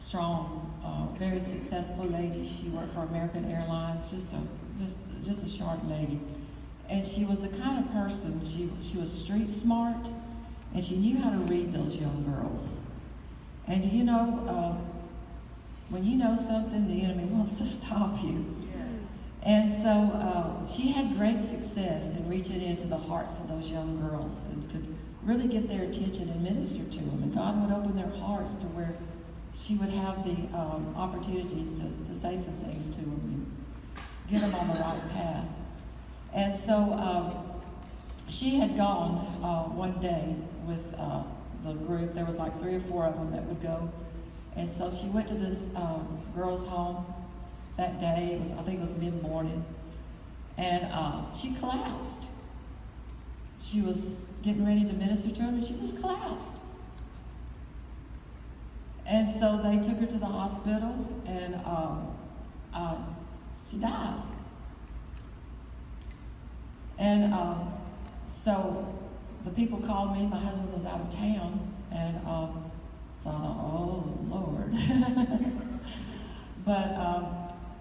strong, very successful lady. She worked for American Airlines, just a sharp lady. And she was the kind of person, she was street smart, and she knew how to read those young girls. And you know, when you know something, the enemy wants to stop you. And so she had great success in reaching into the hearts of those young girls and could really get their attention and minister to them. And God would open their hearts to where she would have the opportunities to say some things to them and get them on the right path. And so she had gone one day with the group. There was like 3 or 4 of them that would go. And so she went to this girl's home that day. I think it was mid-morning. And she collapsed. She was getting ready to minister to him, and she just collapsed. And so they took her to the hospital, and she died. And so the people called me. My husband was out of town, and so I thought, oh, Lord. But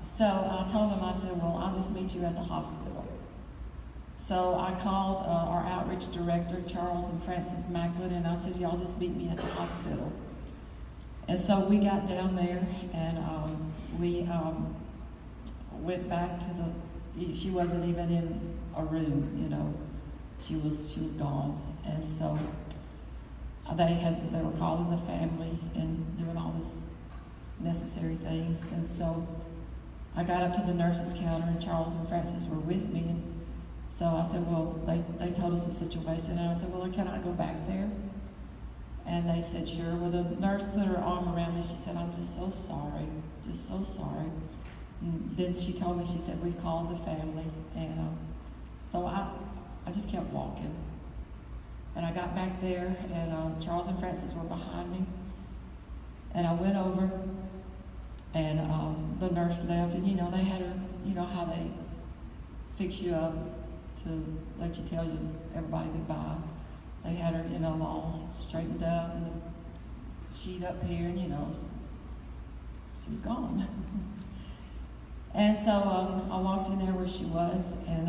so I told him, I said, well, I'll just meet you at the hospital. So I called our outreach director, Charles and Francis Macklin, and I said, y'all just meet me at the hospital. And so we got down there, and we went back to she wasn't even in a room, you know. She was gone. And so they were calling the family and doing all this necessary things. And so I got up to the nurse's counter, and Charles and Francis were with me. And so I said, well, they told us the situation, and I said, well, can I go back there? And they said, sure. Well, the nurse put her arm around me. She said, I'm just so sorry, just so sorry. And then she told me, she said, we've called the family. And so I just kept walking. And I got back there, and Charles and Francis were behind me. And I went over, and the nurse left, and you know, they had her, you know how they fix you up to let you tell everybody goodbye. They had her, you know, all straightened up, and the sheet up here, and you know, she was gone. And so I walked in there where she was, and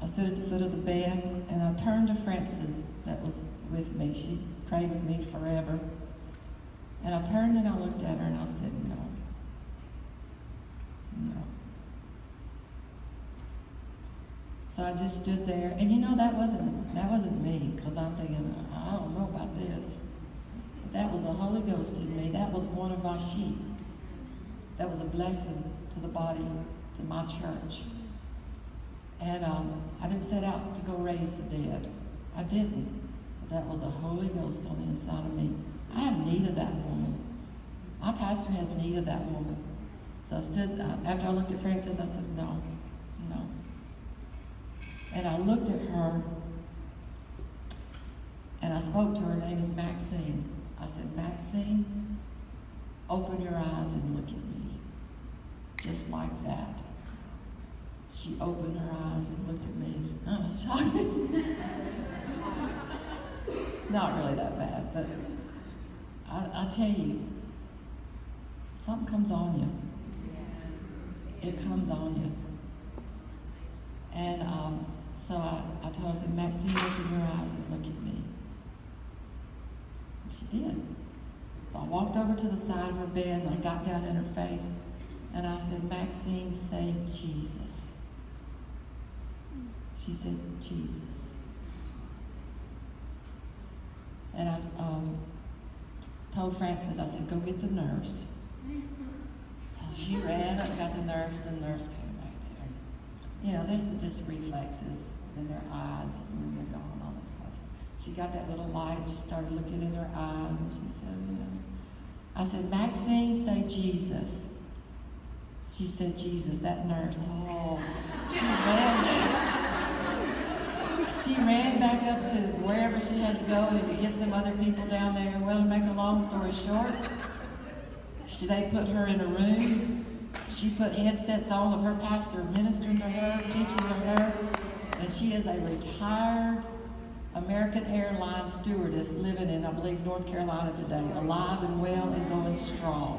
I stood at the foot of the bed, and I turned to Frances that was with me. She's prayed with me forever. And I turned and I looked at her and I said, no. So I just stood there, and you know, that wasn't me, because I'm thinking, I don't know about this. But that was the Holy Ghost in me. That was one of my sheep. That was a blessing to the body, to my church. And I didn't set out to go raise the dead. I didn't. But that was a Holy Ghost on the inside of me. I have need of that woman. My pastor has need of that woman. So I stood, after I looked at Frances, I said, no. And I looked at her, and I spoke to her. Her name is Maxine. I said, Maxine, open your eyes and look at me. Just like that. She opened her eyes and looked at me. Shocking. Not really that bad, but I tell you, something comes on you. It comes on you. And so I told her, I said, Maxine, open your eyes and look at me. And she did. So I walked over to the side of her bed, and I got down in her face, and I said, Maxine, say Jesus. She said, Jesus. And I told Frances, I said, go get the nurse. So she ran up and got the nurse came back there. You know, there's just reflexes in their eyes when they're gone, all this kind of stuff. She got that little light, she started looking in her eyes, and she said, you know. I said, Maxine, say Jesus. She said, Jesus. That nurse, she ran back up to wherever she had to go and to get some other people down there. Well, to make a long story short, they put her in a room. She put headsets on of her pastor ministering to her, teaching to her, and she is a retired American Airlines stewardess living in, I believe, North Carolina today, alive and well and going strong.